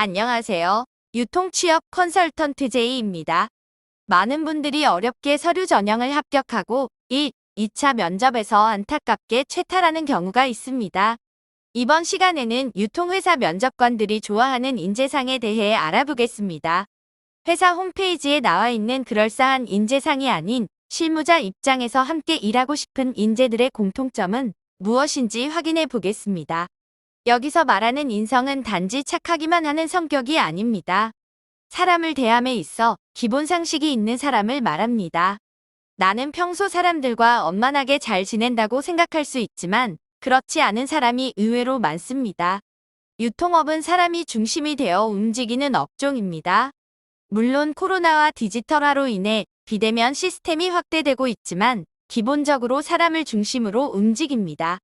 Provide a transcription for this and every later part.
안녕하세요. 유통취업 컨설턴트 J입니다. 많은 분들이 어렵게 서류 전형을 합격하고 2차 면접에서 안타깝게 최탈하는 경우가 있습니다. 이번 시간에는 유통회사 면접관들이 좋아하는 인재상에 대해 알아보겠습니다. 회사 홈페이지에 나와 있는 그럴싸한 인재상이 아닌 실무자 입장에서 함께 일하고 싶은 인재들의 공통점은 무엇인지 확인해 보겠습니다. 여기서 말하는 인성은 단지 착하기만 하는 성격이 아닙니다. 사람을 대함에 있어 기본 상식이 있는 사람을 말합니다. 나는 평소 사람들과 원만하게 잘 지낸다고 생각할 수 있지만 그렇지 않은 사람이 의외로 많습니다. 유통업은 사람이 중심이 되어 움직이는 업종입니다. 물론 코로나와 디지털화로 인해 비대면 시스템이 확대되고 있지만 기본적으로 사람을 중심으로 움직입니다.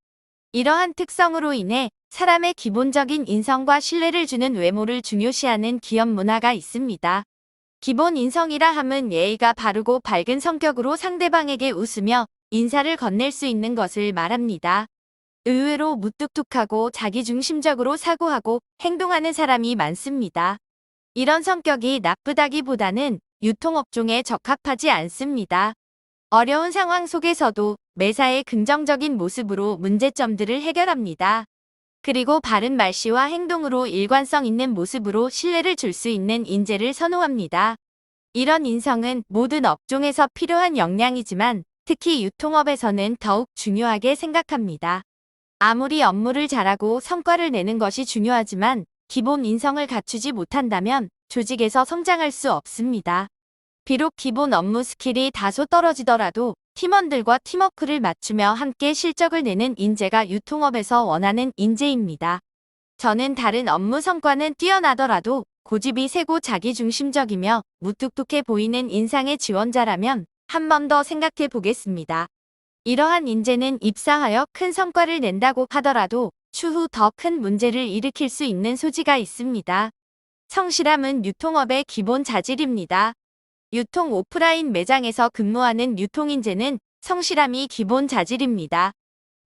이러한 특성으로 인해 사람의 기본적인 인성과 신뢰를 주는 외모를 중요시하는 기업 문화가 있습니다. 기본 인성이라 함은 예의가 바르고 밝은 성격으로 상대방에게 웃으며 인사를 건넬 수 있는 것을 말합니다. 의외로 무뚝뚝하고 자기중심적으로 사고하고 행동하는 사람이 많습니다. 이런 성격이 나쁘다기보다는 유통업종에 적합하지 않습니다. 어려운 상황 속에서도 매사에 긍정적인 모습으로 문제점들을 해결합니다. 그리고 바른 말씨와 행동으로 일관성 있는 모습으로 신뢰를 줄 수 있는 인재를 선호합니다. 이런 인성은 모든 업종에서 필요한 역량이지만 특히 유통업에서는 더욱 중요하게 생각합니다. 아무리 업무를 잘하고 성과를 내는 것이 중요하지만 기본 인성을 갖추지 못한다면 조직에서 성장할 수 없습니다. 비록 기본 업무 스킬이 다소 떨어지더라도 팀원들과 팀워크를 맞추며 함께 실적을 내는 인재가 유통업에서 원하는 인재입니다. 저는 다른 업무 성과는 뛰어나더라도 고집이 세고 자기중심적이며 무뚝뚝해 보이는 인상의 지원자라면 한 번 더 생각해 보겠습니다. 이러한 인재는 입사하여 큰 성과를 낸다고 하더라도 추후 더 큰 문제를 일으킬 수 있는 소지가 있습니다. 성실함은 유통업의 기본 자질입니다. 유통 오프라인 매장에서 근무하는 유통인재는 성실함이 기본 자질입니다.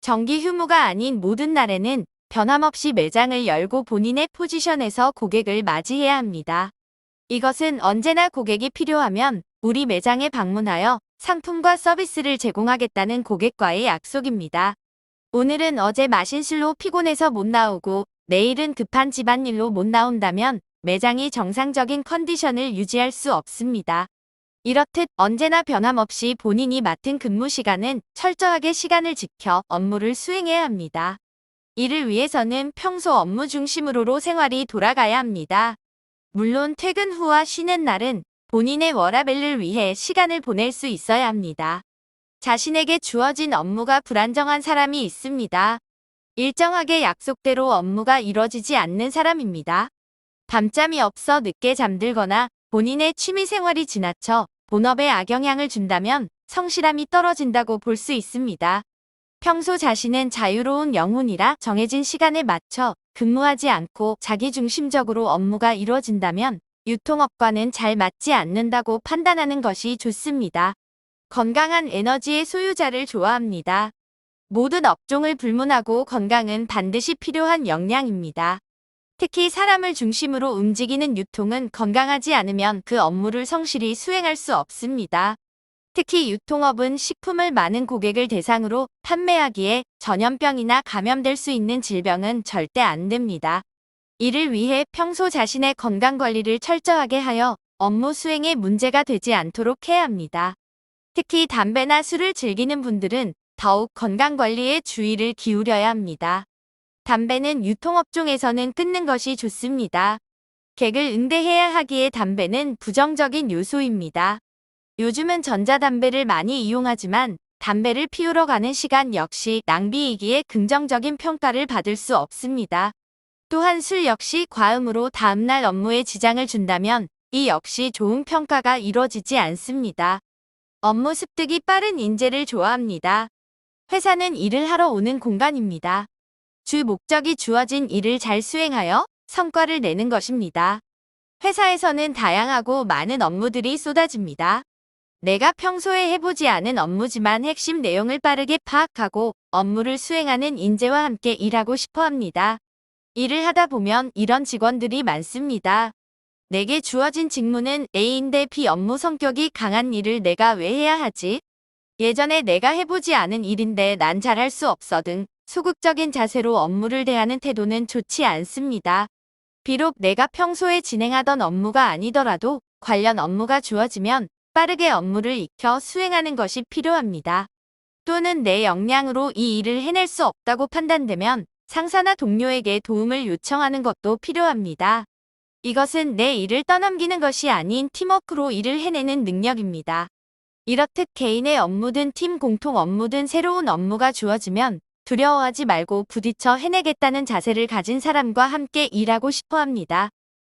정기 휴무가 아닌 모든 날에는 변함없이 매장을 열고 본인의 포지션에서 고객을 맞이해야 합니다. 이것은 언제나 고객이 필요하면 우리 매장에 방문하여 상품과 서비스를 제공하겠다는 고객과의 약속입니다. 오늘은 어제 마신 술로 피곤해서 못 나오고 내일은 급한 집안일로 못 나온다면 매장이 정상적인 컨디션을 유지할 수 없습니다. 이렇듯 언제나 변함없이 본인이 맡은 근무 시간은 철저하게 시간을 지켜 업무를 수행해야 합니다. 이를 위해서는 평소 업무 중심으로 생활이 돌아가야 합니다. 물론 퇴근 후와 쉬는 날은 본인의 워라밸을 위해 시간을 보낼 수 있어야 합니다. 자신에게 주어진 업무가 불안정한 사람이 있습니다. 일정하게 약속대로 업무가 이뤄지지 않는 사람입니다. 밤잠이 없어 늦게 잠들거나 본인의 취미생활이 지나쳐 본업에 악영향을 준다면 성실함이 떨어진다고 볼 수 있습니다. 평소 자신은 자유로운 영혼이라 정해진 시간에 맞춰 근무하지 않고 자기중심적으로 업무가 이루어진다면 유통업과는 잘 맞지 않는다고 판단하는 것이 좋습니다. 건강한 에너지의 소유자를 좋아합니다. 모든 업종을 불문하고 건강은 반드시 필요한 역량입니다. 특히 사람을 중심으로 움직이는 유통은 건강하지 않으면 그 업무를 성실히 수행할 수 없습니다. 특히 유통업은 식품을 많은 고객을 대상으로 판매하기에 전염병이나 감염될 수 있는 질병은 절대 안 됩니다. 이를 위해 평소 자신의 건강관리를 철저하게 하여 업무 수행에 문제가 되지 않도록 해야 합니다. 특히 담배나 술을 즐기는 분들은 더욱 건강관리에 주의를 기울여야 합니다. 담배는 유통업종에서는 끊는 것이 좋습니다. 객을 응대해야 하기에 담배는 부정적인 요소입니다. 요즘은 전자담배를 많이 이용하지만 담배를 피우러 가는 시간 역시 낭비이기에 긍정적인 평가를 받을 수 없습니다. 또한 술 역시 과음으로 다음날 업무에 지장을 준다면 이 역시 좋은 평가가 이루어지지 않습니다. 업무 습득이 빠른 인재를 좋아합니다. 회사는 일을 하러 오는 공간입니다. 주 목적이 주어진 일을 잘 수행하여 성과를 내는 것입니다. 회사에서는 다양하고 많은 업무들이 쏟아집니다. 내가 평소에 해보지 않은 업무지만 핵심 내용을 빠르게 파악하고 업무를 수행하는 인재와 함께 일하고 싶어 합니다. 일을 하다 보면 이런 직원들이 많습니다. 내게 주어진 직무는 A인데 B 업무 성격이 강한 일을 내가 왜 해야 하지? 예전에 내가 해보지 않은 일인데 난 잘할 수 없어 등 소극적인 자세로 업무를 대하는 태도는 좋지 않습니다. 비록 내가 평소에 진행하던 업무가 아니더라도 관련 업무가 주어지면 빠르게 업무를 익혀 수행하는 것이 필요합니다. 또는 내 역량으로 이 일을 해낼 수 없다고 판단되면 상사나 동료에게 도움을 요청하는 것도 필요합니다. 이것은 내 일을 떠넘기는 것이 아닌 팀워크로 일을 해내는 능력입니다. 이렇듯 개인의 업무든 팀 공통 업무든 새로운 업무가 주어지면 두려워하지 말고 부딪혀 해내겠다는 자세를 가진 사람과 함께 일하고 싶어 합니다.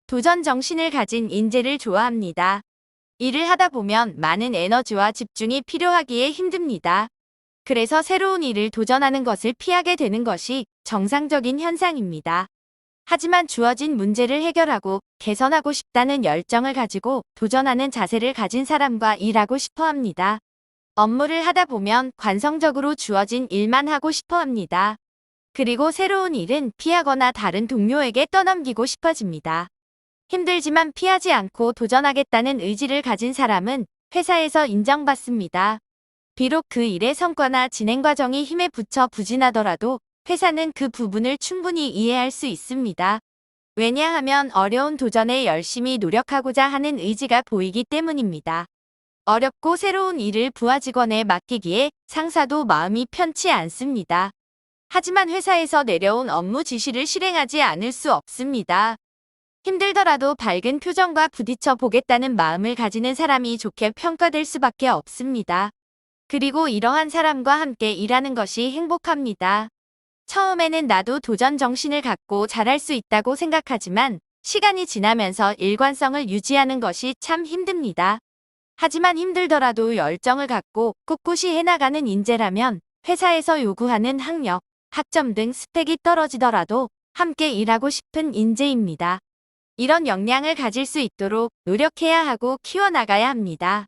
도전 정신을 가진 인재를 좋아합니다. 일을 하다 보면 많은 에너지와 집중이 필요하기에 힘듭니다. 그래서 새로운 일을 도전하는 것을 피하게 되는 것이 정상적인 현상입니다. 하지만 주어진 문제를 해결하고 개선하고 싶다는 열정을 가지고 도전하는 자세를 가진 사람과 일하고 싶어 합니다. 업무를 하다 보면 관성적으로 주어진 일만 하고 싶어 합니다. 그리고 새로운 일은 피하거나 다른 동료에게 떠넘기고 싶어집니다. 힘들지만 피하지 않고 도전하겠다는 의지를 가진 사람은 회사에서 인정받습니다. 비록 그 일의 성과나 진행 과정이 힘에 부쳐 부진하더라도 회사는 그 부분을 충분히 이해할 수 있습니다. 왜냐하면 어려운 도전에 열심히 노력하고자 하는 의지가 보이기 때문입니다. 어렵고 새로운 일을 부하 직원에 맡기기에 상사도 마음이 편치 않습니다. 하지만 회사에서 내려온 업무 지시를 실행하지 않을 수 없습니다. 힘들더라도 밝은 표정과 부딪혀 보겠다는 마음을 가지는 사람이 좋게 평가될 수밖에 없습니다. 그리고 이러한 사람과 함께 일하는 것이 행복합니다. 처음에는 나도 도전 정신을 갖고 잘할 수 있다고 생각하지만 시간이 지나면서 일관성을 유지하는 것이 참 힘듭니다. 하지만 힘들더라도 열정을 갖고 꿋꿋이 해나가는 인재라면 회사에서 요구하는 학력, 학점 등 스펙이 떨어지더라도 함께 일하고 싶은 인재입니다. 이런 역량을 가질 수 있도록 노력해야 하고 키워나가야 합니다.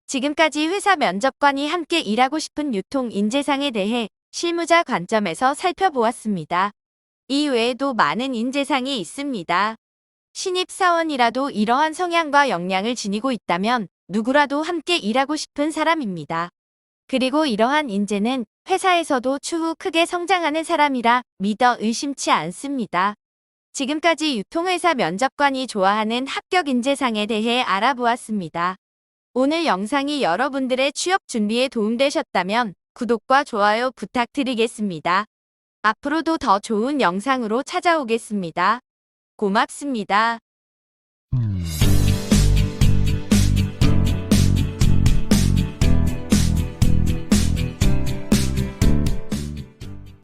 지금까지 회사 면접관이 함께 일하고 싶은 유통 인재상에 대해 실무자 관점에서 살펴보았습니다. 이 외에도 많은 인재상이 있습니다. 신입사원이라도 이러한 성향과 역량을 지니고 있다면 누구라도 함께 일하고 싶은 사람입니다. 그리고 이러한 인재는 회사에서도 추후 크게 성장하는 사람이라 믿어 의심치 않습니다. 지금까지 유통회사 면접관이 좋아하는 합격 인재상에 대해 알아보았습니다. 오늘 영상이 여러분들의 취업 준비에 도움되셨다면 구독과 좋아요 부탁드리겠습니다. 앞으로도 더 좋은 영상으로 찾아오겠습니다. 고맙습니다.